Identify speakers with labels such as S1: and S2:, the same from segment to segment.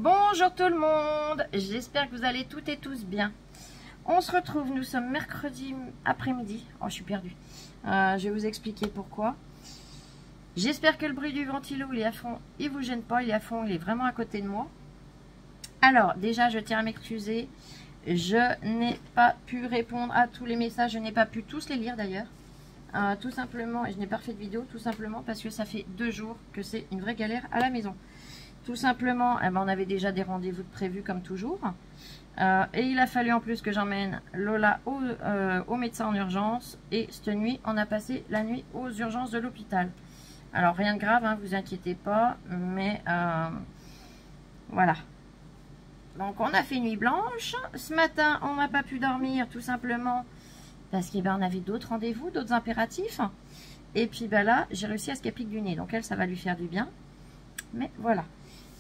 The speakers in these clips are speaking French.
S1: Bonjour tout le monde, j'espère que vous allez toutes et tous bien. On se retrouve, nous sommes mercredi après-midi. Oh, je suis perdue. Je vais vous expliquer pourquoi. J'espère que le bruit du ventilo, il est à fond, il vous gêne pas, il est à fond, il est vraiment à côté de moi. Alors, déjà, je tiens à m'excuser. Je n'ai pas pu répondre à tous les messages, je n'ai pas pu tous les lire d'ailleurs. Tout simplement, et je n'ai pas fait de vidéo, tout simplement parce que ça fait 2 jours que c'est une vraie galère à la maison. Tout simplement, eh ben, on avait déjà des rendez-vous de prévus comme toujours. Et il a fallu en plus que j'emmène Lola au médecin en urgence. Et cette nuit, on a passé la nuit aux urgences de l'hôpital. Alors rien de grave, hein, vous inquiétez pas. Mais voilà. Donc on a fait nuit blanche. Ce matin, on n'a pas pu dormir tout simplement parce qu'on avait d'autres rendez-vous, d'autres impératifs. Et puis ben là, j'ai réussi à se capique du nez. Donc elle, ça va lui faire du bien. Mais voilà.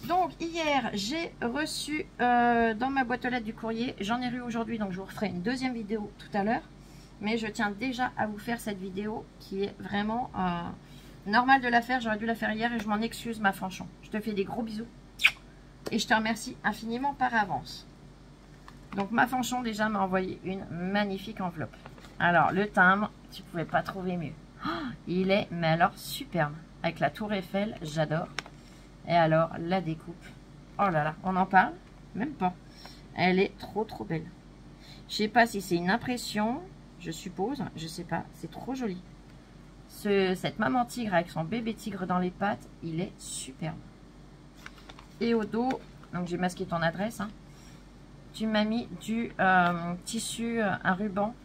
S1: Donc hier, j'ai reçu dans ma boîte aux lettres du courrier. J'en ai eu aujourd'hui, donc je vous referai une deuxième vidéo tout à l'heure. Mais je tiens déjà à vous faire cette vidéo qui est vraiment normale de la faire. J'aurais dû la faire hier et je m'en excuse, ma Fanchon. Je te fais des gros bisous. Et je te remercie infiniment par avance. Donc ma Fanchon déjà m'a envoyé une magnifique enveloppe. Alors le timbre, tu ne pouvais pas trouver mieux. Oh, il est, mais alors superbe. Avec la tour Eiffel, j'adore. Et alors la découpe. Oh là là, on en parle? Même pas. Elle est trop trop belle. Je sais pas si c'est une impression. Je suppose. Je sais pas. C'est trop joli. Cette maman tigre avec son bébé tigre dans les pattes, il est superbe. Et au dos, donc j'ai masqué ton adresse. Hein, tu m'as mis du tissu, un ruban.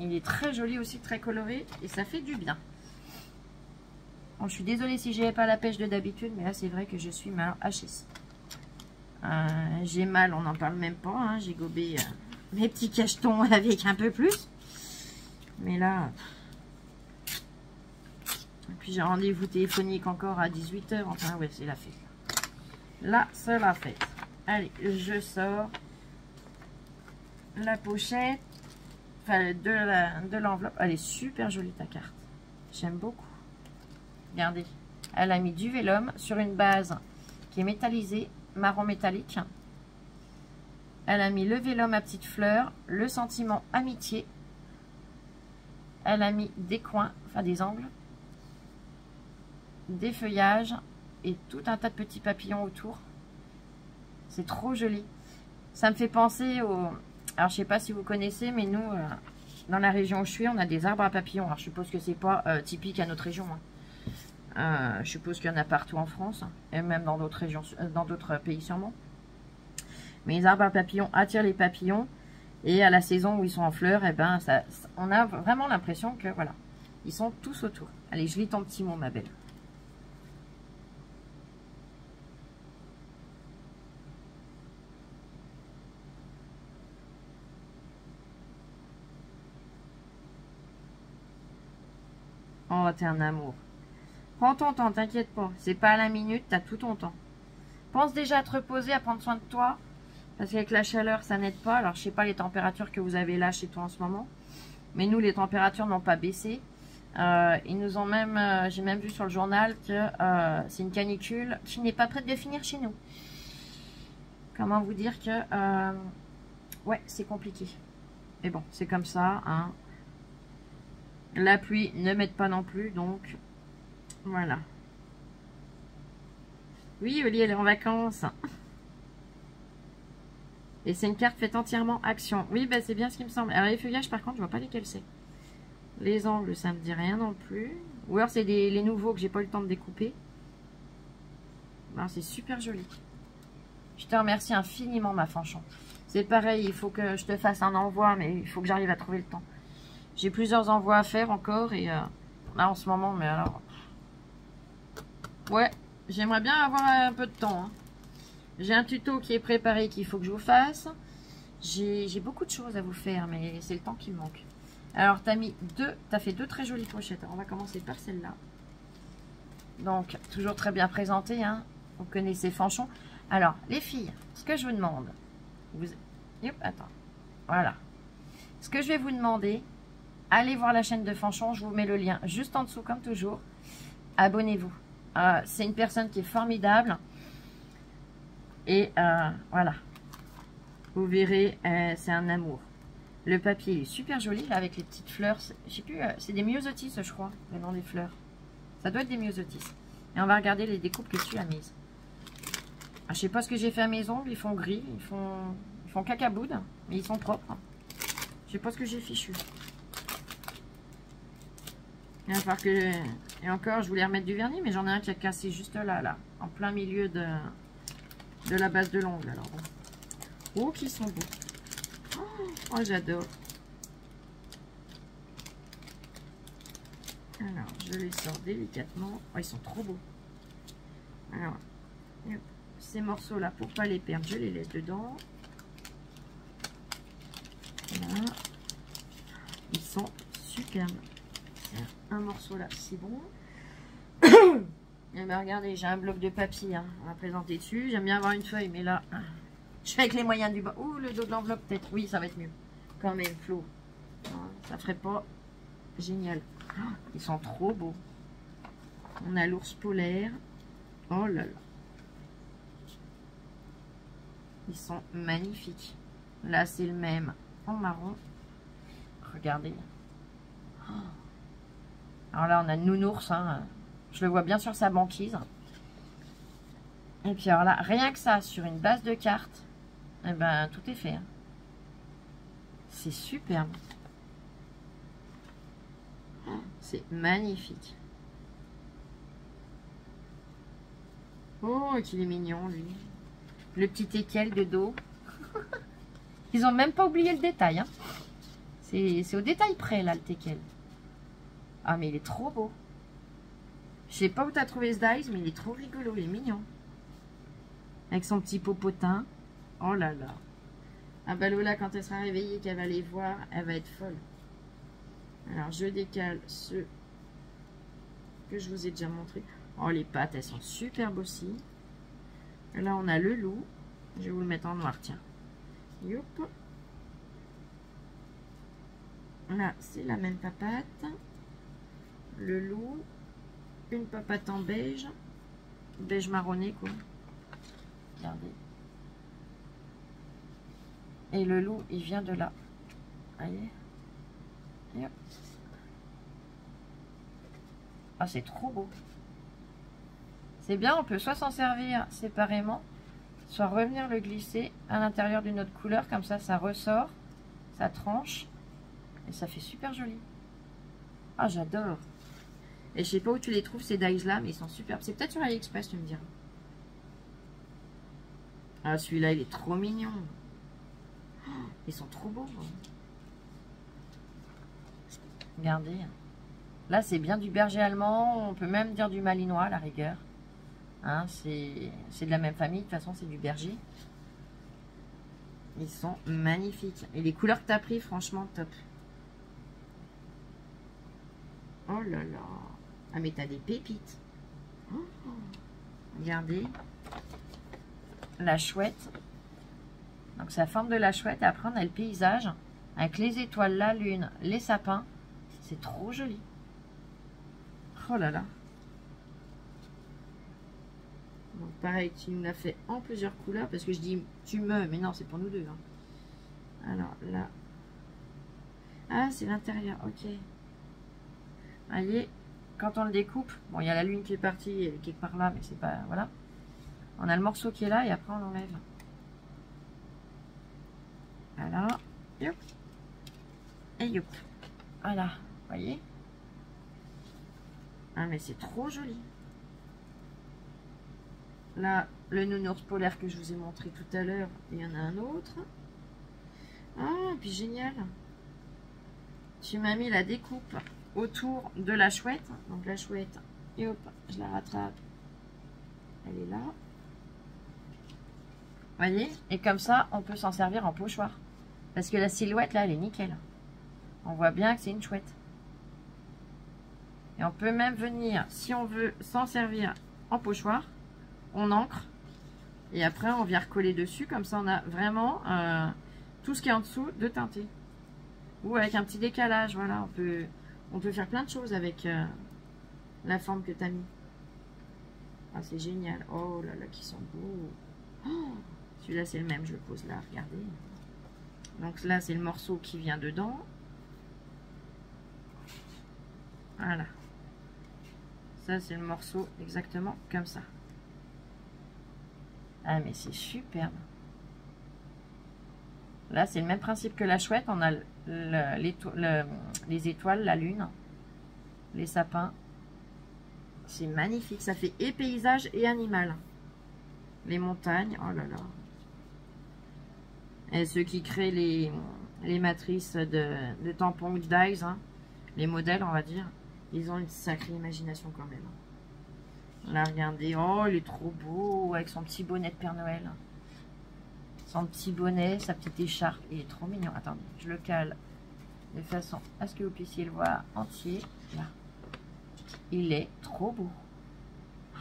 S1: Il est très joli aussi, très coloré. Et ça fait du bien. Bon, je suis désolée si je n'avais pas la pêche de d'habitude. Mais là, c'est vrai que je suis mal hachée. J'ai mal, on n'en parle même pas. Hein, j'ai gobé mes petits cachetons avec un peu plus. Mais là... Et puis j'ai rendez-vous téléphonique encore à 18 h. Enfin, ouais, c'est la fête. Là, c'est la fête. Allez, je sors la pochette. Enfin, de l'enveloppe. Elle est super jolie ta carte. J'aime beaucoup. Regardez. Elle a mis du vélum sur une base qui est métallisée, marron métallique. Elle a mis le vélum à petites fleurs, le sentiment amitié. Elle a mis des coins, enfin des angles, des feuillages et tout un tas de petits papillons autour. C'est trop joli. Ça me fait penser au... Alors, je sais pas si vous connaissez, mais nous, dans la région où je suis, on a des arbres à papillons. Alors, je suppose que c'est pas typique à notre région. Hein. Je suppose qu'il y en a partout en France, et même dans d'autres régions, dans d'autres pays sûrement. Mais les arbres à papillons attirent les papillons. Et à la saison où ils sont en fleurs, eh ben, on a vraiment l'impression que, voilà, ils sont tous autour. Allez, je lis ton petit mot, ma belle. Oh, t'es un amour. Prends ton temps, t'inquiète pas. C'est pas à la minute, t'as tout ton temps. Pense déjà à te reposer, à prendre soin de toi. Parce qu'avec la chaleur, ça n'aide pas. Alors, je sais pas les températures que vous avez là chez toi en ce moment. Mais nous, les températures n'ont pas baissé. Ils nous ont même... j'ai même vu sur le journal que c'est une canicule qui n'est pas prête de finir chez nous. Comment vous dire que... ouais, c'est compliqué. Mais bon, c'est comme ça, hein. La pluie ne m'aide pas non plus, donc voilà. Oui, Oli, elle est en vacances. Et c'est une carte faite entièrement action. Oui, bah, c'est bien ce qui me semble. Alors les feuillages, par contre, je vois pas lesquels c'est. Les angles, ça me dit rien non plus. Ou alors c'est les nouveaux que j'ai pas eu le temps de découper. C'est super joli. Je te remercie infiniment, ma Fanchon. C'est pareil, il faut que je te fasse un envoi, mais il faut que j'arrive à trouver le temps. J'ai plusieurs envois à faire encore et là en ce moment, mais alors... Ouais, j'aimerais bien avoir un peu de temps. Hein. J'ai un tuto qui est préparé qu'il faut que je vous fasse. J'ai beaucoup de choses à vous faire, mais c'est le temps qui me manque. Alors, t'as fait 2 très jolies pochettes. Alors, on va commencer par celle-là. Donc, toujours très bien présentée. Hein. Vous connaissez Fanchon. Alors, les filles, ce que je vous demande... Hop, attends. Voilà. Ce que je vais vous demander... Allez voir la chaîne de Fanchon, je vous mets le lien juste en dessous comme toujours. Abonnez-vous. C'est une personne qui est formidable. Et voilà. Vous verrez, c'est un amour. Le papier il est super joli là, avec les petites fleurs. Je sais plus, c'est des myosotis je crois, le nom des fleurs. Ça doit être des myosotis. Et on va regarder les découpes que tu as mises. Je sais pas ce que j'ai fait à mes ongles, ils font gris, ils font cacaboud, mais ils sont propres. Je sais pas ce que j'ai fichu. Il va falloir que... Et encore, je voulais remettre du vernis, mais j'en ai un qui a cassé juste là, en plein milieu de la base de l'ongle. Alors bon. Oh, qui sont beaux. Oh, j'adore. Alors, je les sors délicatement. Oh, ils sont trop beaux. Alors, ces morceaux-là, pour pas les perdre, je les laisse dedans. Voilà. Ils sont superbes. Un morceau là, c'est bon. Et ben regardez, j'ai un bloc de papier hein, à présenter dessus. J'aime bien avoir une feuille, mais là, je fais avec les moyens du bas. Ouh, le dos de l'enveloppe peut-être. Oui, ça va être mieux. Quand même, Flo. Ça ferait pas génial. Ils sont trop beaux. On a l'ours polaire. Oh là là. Ils sont magnifiques. Là, c'est le même en marron. Regardez. Alors là, on a nounours. Hein. Je le vois bien sur sa banquise. Et puis alors là, rien que ça, sur une base de cartes, eh ben, tout est fait. Hein. C'est superbe. C'est magnifique. Oh, qu'il est mignon, lui. Le petit teckel de dos. Ils ont même pas oublié le détail. Hein. C'est au détail près, là, le teckel. Ah, mais il est trop beau. Je sais pas où tu as trouvé ce dice, mais il est trop rigolo, il est mignon. Avec son petit popotin. Oh là là. Ah bah Lola, quand elle sera réveillée, qu'elle va les voir, elle va être folle. Alors, je décale ceux que je vous ai déjà montré. Oh, les pattes, elles sont superbes aussi. Là, on a le loup. Je vais vous le mettre en noir, tiens. Youp. Là, c'est la même papate. Le loup. Une papate en beige. Beige marronné, quoi. Regardez. Et le loup, il vient de là. Voyez. Yep. Ah, c'est trop beau. C'est bien, on peut soit s'en servir séparément, soit revenir le glisser à l'intérieur d'une autre couleur. Comme ça, ça ressort, ça tranche. Et ça fait super joli. Ah, j'adore. Et je sais pas où tu les trouves, ces dies là, mais ils sont superbes. C'est peut-être sur AliExpress, tu me diras. Ah, celui-là, il est trop mignon. Oh, ils sont trop beaux. Regardez. Là, c'est bien du berger allemand. On peut même dire du malinois, à la rigueur. Hein, c'est de la même famille. De toute façon, c'est du berger. Ils sont magnifiques. Et les couleurs que tu as pris, franchement, top. Oh là là. Ah, mais t'as des pépites. Oh, regardez. La chouette. Donc, c'est la forme de la chouette. Et après, on a le paysage. Avec les étoiles, la lune, les sapins. C'est trop joli. Oh là là. Donc, pareil, tu me l'as fait en plusieurs couleurs. Parce que je dis, mais non, c'est pour nous deux. Hein. Alors, là. Ah, c'est l'intérieur. Ok. Voyez, quand on le découpe, bon, il y a la lune qui est partie quelque part là, mais c'est pas, voilà. On a le morceau qui est là et après on l'enlève. Voilà, youp. Et youp. Voilà, voyez. Ah, mais c'est trop joli. Là, le nounours polaire que je vous ai montré tout à l'heure, il y en a un autre. Ah, et puis génial. Tu m'as mis la découpe autour de la chouette. Donc la chouette, et hop, je la rattrape. Elle est là. Voyez? Et comme ça, on peut s'en servir en pochoir. Parce que la silhouette, là, elle est nickel. On voit bien que c'est une chouette. Et on peut même venir, si on veut s'en servir en pochoir, on encre. Et après, on vient recoller dessus. Comme ça, on a vraiment tout ce qui est en dessous de teinté. Ou avec un petit décalage, voilà. On peut faire plein de choses avec la forme que tu as mis. Ah, c'est génial. Oh là là, qui sont beaux. Oh, celui-là, c'est le même. Je le pose là, regardez. Donc là, c'est le morceau qui vient dedans. Voilà. Ça, c'est le morceau exactement comme ça. Ah, mais c'est superbe. Là, c'est le même principe que la chouette. On a les étoiles, la lune, les sapins. C'est magnifique. Ça fait et paysage et animal. Les montagnes. Oh là là. Et ceux qui créent les matrices de tampons Dies, hein, les modèles, on va dire, ils ont une sacrée imagination quand même. Là, regardez. Oh, il est trop beau avec son petit bonnet de Père Noël. Son petit bonnet, sa petite écharpe. Il est trop mignon. Attendez, je le cale de façon à ce que vous puissiez le voir entier. Là. Il est trop beau.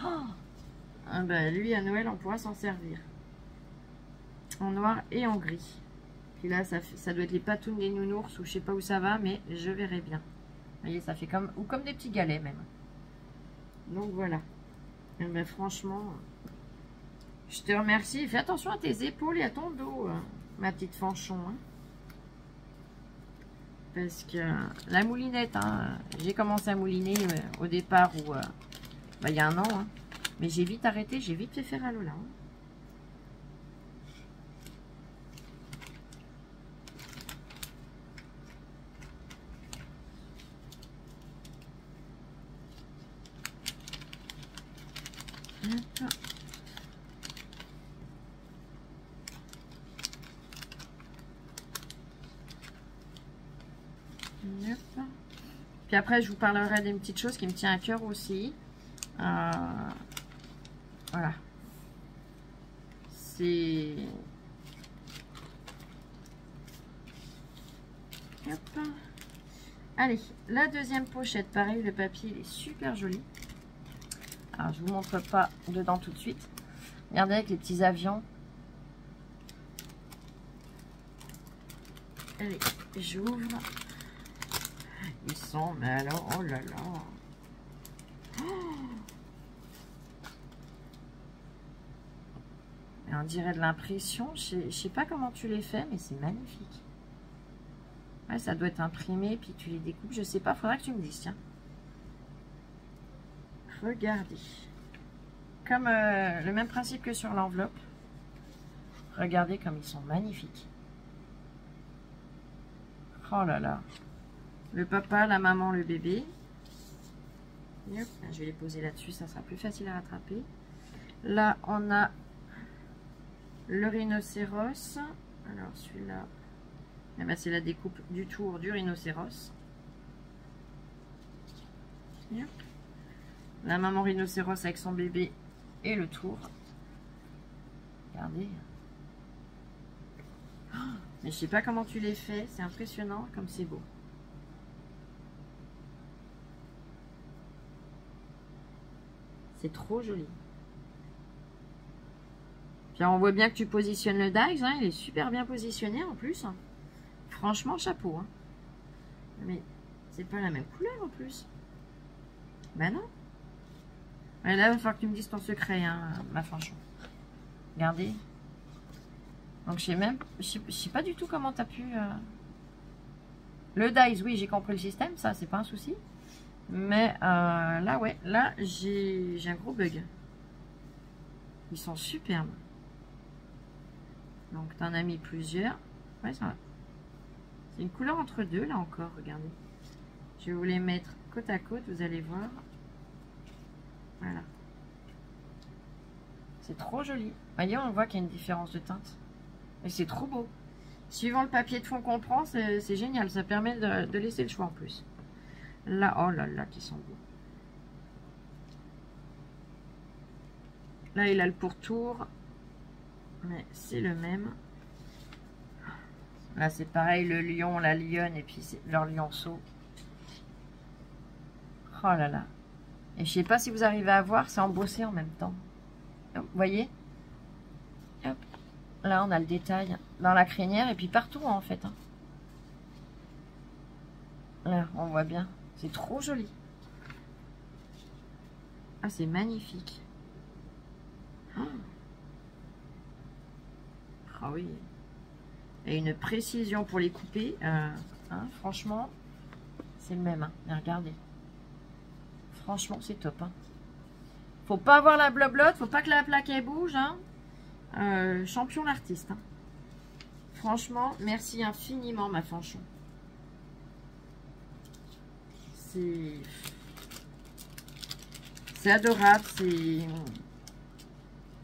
S1: Oh, ah ben, lui, à Noël, on pourra s'en servir. En noir et en gris. Puis là, ça doit être les patounes des nounours ou je sais pas où ça va, mais je verrai bien. Vous voyez, ça fait comme, ou comme des petits galets même. Donc voilà. Et ben, franchement, je te remercie. Fais attention à tes épaules et à ton dos, hein, ma petite Fanchon. Hein. Parce que la moulinette, hein, j'ai commencé à mouliner au départ où, il y a un an. Hein, mais j'ai vite arrêté, j'ai vite fait faire à Lola. Hein. Hop. Puis après, je vous parlerai d'une petite chose qui me tient à cœur aussi. Voilà. C'est... Hop. Allez, la deuxième pochette. Pareil, le papier il est super joli. Alors, je vous montre pas dedans tout de suite. Regardez avec les petits avions. Allez, j'ouvre. Ils sont, mais alors, oh là là. Oh, et on dirait de l'impression. Je sais pas comment tu les fais, mais c'est magnifique. Ouais, ça doit être imprimé, puis tu les découpes. Je sais pas, faudra que tu me dises, tiens. Regardez. Comme le même principe que sur l'enveloppe. Regardez comme ils sont magnifiques. Oh là là. Le papa, la maman, le bébé. Hop, je vais les poser là-dessus, ça sera plus facile à rattraper. Là, on a le rhinocéros. Alors, celui-là, eh ben, c'est la découpe du tour du rhinocéros. Hop. La maman rhinocéros avec son bébé et le tour. Regardez. Oh, mais je sais pas comment tu les fais, c'est impressionnant comme c'est beau. C'est trop joli. Puis on voit bien que tu positionnes le dies, hein, il est super bien positionné en plus. Franchement, chapeau. Hein. Mais c'est pas la même couleur en plus. Ben non. Et là, il va falloir que tu me dises ton secret, hein, ma Fanchon. Regardez. Donc je sais pas du tout comment tu as pu... Le dies, oui, j'ai compris le système, ça, c'est pas un souci. Mais là, ouais, là, j'ai un gros bug. Ils sont superbes. Donc, tu en as mis plusieurs. Ouais, ça va. C'est une couleur entre deux, là encore, regardez. Je vais vous les mettre côte à côte, vous allez voir. Voilà. C'est trop joli. Vous voyez, on voit qu'il y a une différence de teinte. Et c'est trop beau. Suivant le papier de fond qu'on prend, c'est génial. Ça permet de laisser le choix en plus. Là, oh là là, qui sont beaux. Là, il a le pourtour. Mais c'est le même. Là, c'est pareil, le lion, la lionne, et puis leur lionceau. Oh là là. Et je sais pas si vous arrivez à voir, c'est embossé en même temps. Vous voyez? Hop. Là, on a le détail dans la crinière, et puis partout, en fait. Hein. Là, on voit bien. C'est trop joli. Ah, c'est magnifique. Oh. Ah oui. Et une précision pour les couper. Hein, franchement, c'est le même. Hein. Regardez. Franchement, c'est top. Hein. Faut pas avoir la bloblotte. Faut pas que la plaque elle bouge. Hein. Champion l'artiste. Hein. Franchement, merci infiniment, ma Fanchon. C'est adorable.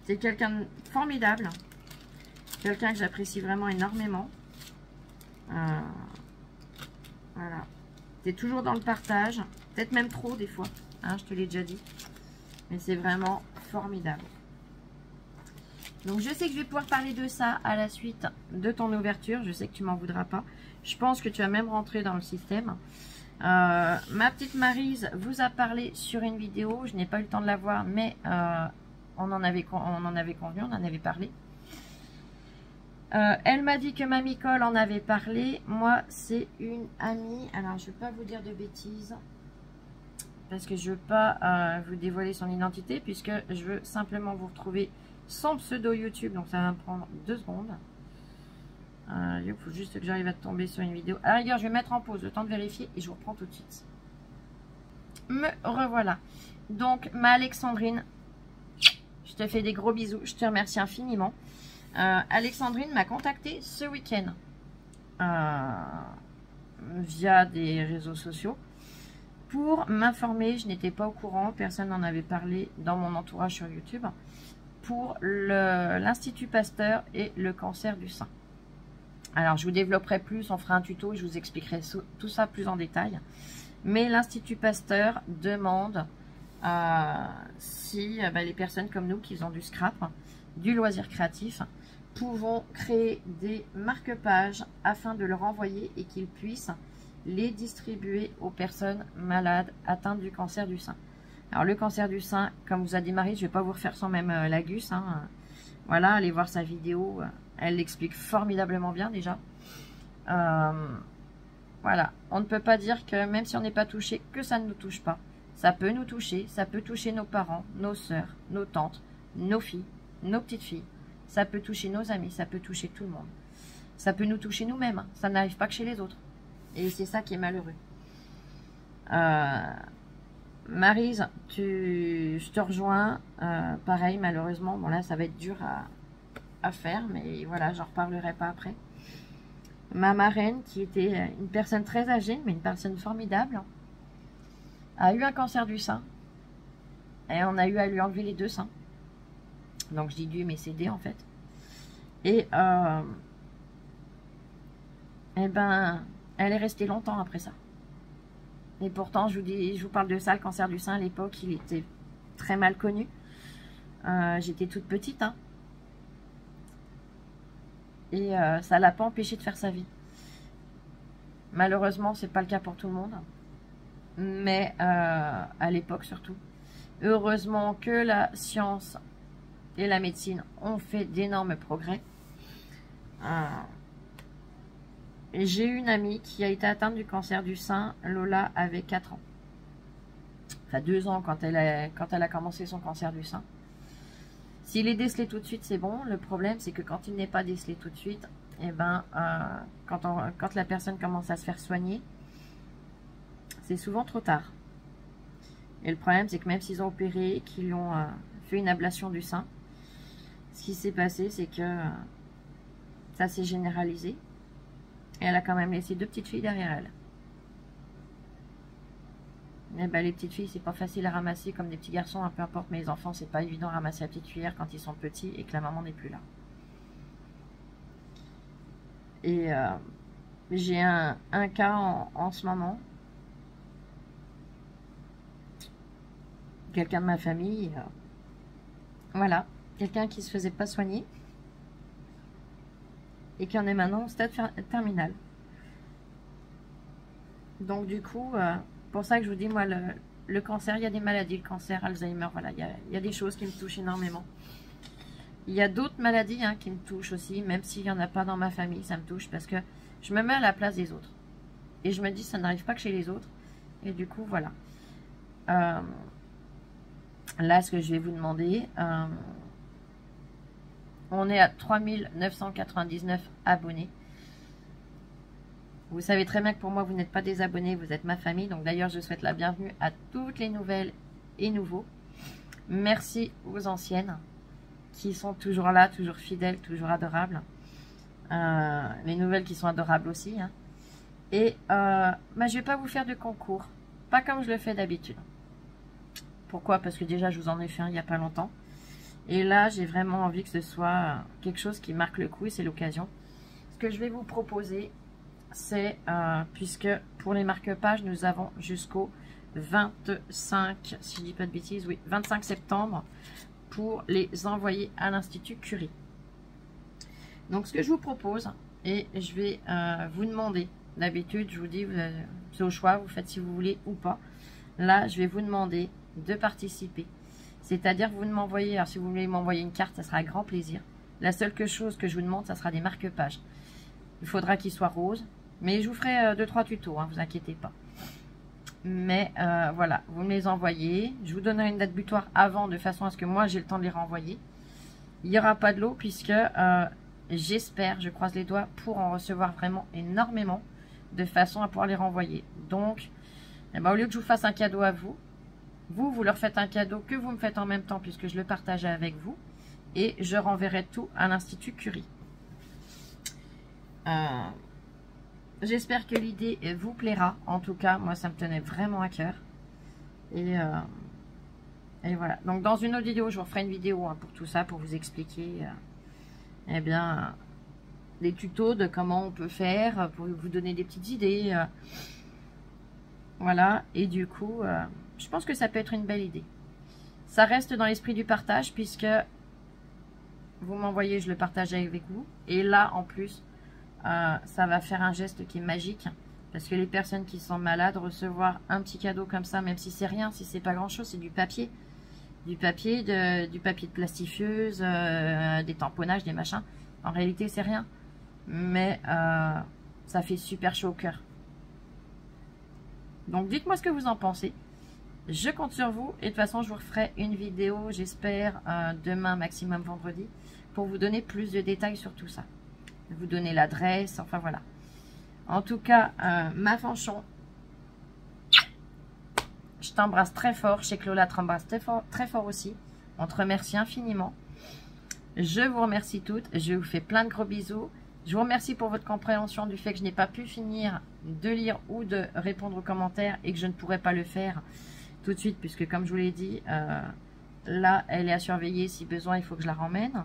S1: C'est quelqu'un de formidable. Quelqu'un que j'apprécie vraiment énormément. Voilà. Tu es toujours dans le partage. Peut-être même trop des fois. Hein, je te l'ai déjà dit. Mais c'est vraiment formidable. Donc je sais que je vais pouvoir parler de ça à la suite de ton ouverture. Je sais que tu m'en voudras pas. Je pense que tu vas même rentrer dans le système. Ma petite Maryse vous a parlé sur une vidéo. Je n'ai pas eu le temps de la voir, mais on en avait convenu, on en avait parlé. Elle m'a dit que Mamie Cole en avait parlé. Moi, c'est une amie. Alors, je ne vais pas vous dire de bêtises. Parce que je ne veux pas vous dévoiler son identité. Puisque je veux simplement vous retrouver son pseudo YouTube. Donc, ça va me prendre 2 secondes. Il faut juste que j'arrive à tomber sur une vidéo. À la rigueur, je vais mettre en pause le temps de vérifier. Et je vous reprends tout de suite. Me revoilà. Donc, ma Alexandrine. Je te fais des gros bisous. Je te remercie infiniment. Alexandrine m'a contacté ce week-end via des réseaux sociaux pour m'informer. Je n'étais pas au courant, personne n'en avait parlé dans mon entourage sur YouTube, pour l'Institut Pasteur et le cancer du sein. Alors je vous développerai plus, on fera un tuto et je vous expliquerai tout ça plus en détail. Mais l'Institut Pasteur demande si les personnes comme nous qui ont du scrap, du loisir créatif, pouvons créer des marque-pages afin de leur envoyer et qu'ils puissent les distribuer aux personnes malades atteintes du cancer du sein. Alors le cancer du sein, comme vous a dit Marie, je ne vais pas vous refaire son même lagus. Hein. Voilà, allez voir sa vidéo, elle l'explique formidablement bien déjà. Voilà, on ne peut pas dire que même si on n'est pas touché, que ça ne nous touche pas. Ça peut nous toucher, ça peut toucher nos parents, nos sœurs, nos tantes, nos filles, nos petites filles. Ça peut toucher nos amis, ça peut toucher tout le monde. Ça peut nous toucher nous-mêmes, hein. Ça n'arrive pas que chez les autres. Et c'est ça qui est malheureux. Maryse, je te rejoins. Pareil, malheureusement, bon là, ça va être dur à faire, mais voilà, j'en reparlerai pas après. Ma marraine, qui était une personne très âgée, mais une personne formidable, a eu un cancer du sein. Et on a eu à lui enlever les 2 seins. Donc je dis dû, mais c'est dé en fait. Et ben, elle est restée longtemps après ça. Et pourtant, je vous parle de ça, le cancer du sein à l'époque, il était très mal connu. J'étais toute petite, hein. Et ça l'a pas empêché de faire sa vie. Malheureusement, c'est pas le cas pour tout le monde. Mais à l'époque surtout. Heureusement que la science et la médecine ont fait d'énormes progrès. J'ai une amie qui a été atteinte du cancer du sein. Lola avait 4 ans. Enfin 2 ans quand elle a commencé son cancer du sein. S'il est décelé tout de suite, c'est bon. Le problème, c'est que quand il n'est pas décelé tout de suite, eh ben, quand la personne commence à se faire soigner, c'est souvent trop tard. Et le problème, c'est que même s'ils ont opéré, qu'ils ont fait une ablation du sein, ce qui s'est passé, c'est que ça s'est généralisé. Et elle a quand même laissé 2 petites filles derrière elle. Et ben, les petites filles, c'est pas facile à ramasser comme des petits garçons, peu importe, mais les enfants, c'est pas évident à ramasser la petite cuillère quand ils sont petits et que la maman n'est plus là. Et j'ai un cas en ce moment. Quelqu'un de ma famille, voilà, quelqu'un qui se faisait pas soigner et qui en est maintenant au stade terminal. Donc du coup, pour ça que je vous dis, moi, le cancer, il y a des maladies, le cancer, Alzheimer, voilà, il y a des choses qui me touchent énormément. Il y a d'autres maladies qui me touchent aussi, même s'il n'y en a pas dans ma famille, ça me touche parce que je me mets à la place des autres. Et je me dis, ça n'arrive pas que chez les autres. Et du coup, voilà. Là, ce que je vais vous demander, On est à 3999 abonnés. Vous savez très bien que pour moi, vous n'êtes pas des abonnés, vous êtes ma famille. Donc d'ailleurs, je souhaite la bienvenue à toutes les nouvelles et nouveaux. Merci aux anciennes qui sont toujours là, toujours fidèles, toujours adorables. Les nouvelles qui sont adorables aussi. Hein. Et je ne vais pas vous faire de concours. Pas comme je le fais d'habitude. Pourquoi? Parce que déjà, je vous en ai fait un il n'y a pas longtemps. Et là, j'ai vraiment envie que ce soit quelque chose qui marque le coup et c'est l'occasion. Ce que je vais vous proposer, c'est, puisque pour les marque-pages, nous avons jusqu'au 25, si je ne dis pas de bêtises, oui, 25 septembre, pour les envoyer à l'Institut Curie. Donc, ce que je vous propose, et je vais vous demander, d'habitude, je vous dis, c'est au choix, vous faites si vous voulez ou pas. Là, je vais vous demander de participer. C'est-à-dire que vous m'envoyez, alors si vous voulez m'envoyer une carte, ça sera avec grand plaisir. La seule chose que je vous demande, ça sera des marque-pages. Il faudra qu'ils soient roses, mais je vous ferai 2-3 tutos, hein, vous inquiétez pas. Mais voilà, vous me les envoyez. Je vous donnerai une date butoir avant, de façon à ce que moi, j'ai le temps de les renvoyer. Il n'y aura pas de lot, puisque j'espère, je croise les doigts, pour en recevoir vraiment énormément, de façon à pouvoir les renvoyer. Donc, eh ben, au lieu que je vous fasse un cadeau à vous, vous leur faites un cadeau que vous me faites en même temps, puisque je le partage avec vous. Et je renverrai tout à l'Institut Curie. J'espère que l'idée vous plaira. En tout cas, moi, ça me tenait vraiment à cœur. Et voilà. Donc, dans une autre vidéo, je vous ferai une vidéo hein, pour tout ça, pour vous expliquer eh bien, les tutos de comment on peut faire, pour vous donner des petites idées. Voilà. Et du coup, je pense que ça peut être une belle idée. Ça reste dans l'esprit du partage, puisque vous m'envoyez, je le partage avec vous. Et là, en plus, ça va faire un geste qui est magique. Parce que les personnes qui sont malades, recevoir un petit cadeau comme ça, même si c'est rien, si c'est pas grand chose, c'est du papier. Du papier de plastifieuse, des tamponnages, des machins. En réalité, c'est rien. Mais ça fait super chaud au cœur. Donc, dites-moi ce que vous en pensez. Je compte sur vous. Et de toute façon, je vous referai une vidéo, j'espère, demain, maximum vendredi, pour vous donner plus de détails sur tout ça. Vous donner l'adresse, enfin voilà. En tout cas, ma Fanchon, je t'embrasse très fort. Je sais que Lola t'embrasse très fort aussi. On te remercie infiniment. Je vous remercie toutes. Je vous fais plein de gros bisous. Je vous remercie pour votre compréhension du fait que je n'ai pas pu finir de lire ou de répondre aux commentaires et que je ne pourrais pas le faire tout de suite, puisque comme je vous l'ai dit, là, elle est à surveiller. Si besoin, il faut que je la ramène.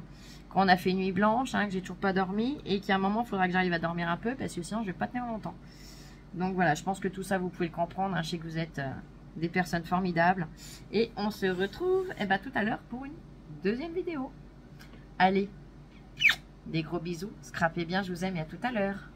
S1: Qu'on a fait une nuit blanche, hein, que j'ai toujours pas dormi et qu'à un moment, il faudra que j'arrive à dormir un peu parce que sinon, je vais pas tenir longtemps. Donc voilà, je pense que tout ça, vous pouvez le comprendre. Hein, je sais que vous êtes des personnes formidables. Et on se retrouve tout à l'heure pour une deuxième vidéo. Allez, des gros bisous. Scrapez bien, je vous aime et à tout à l'heure.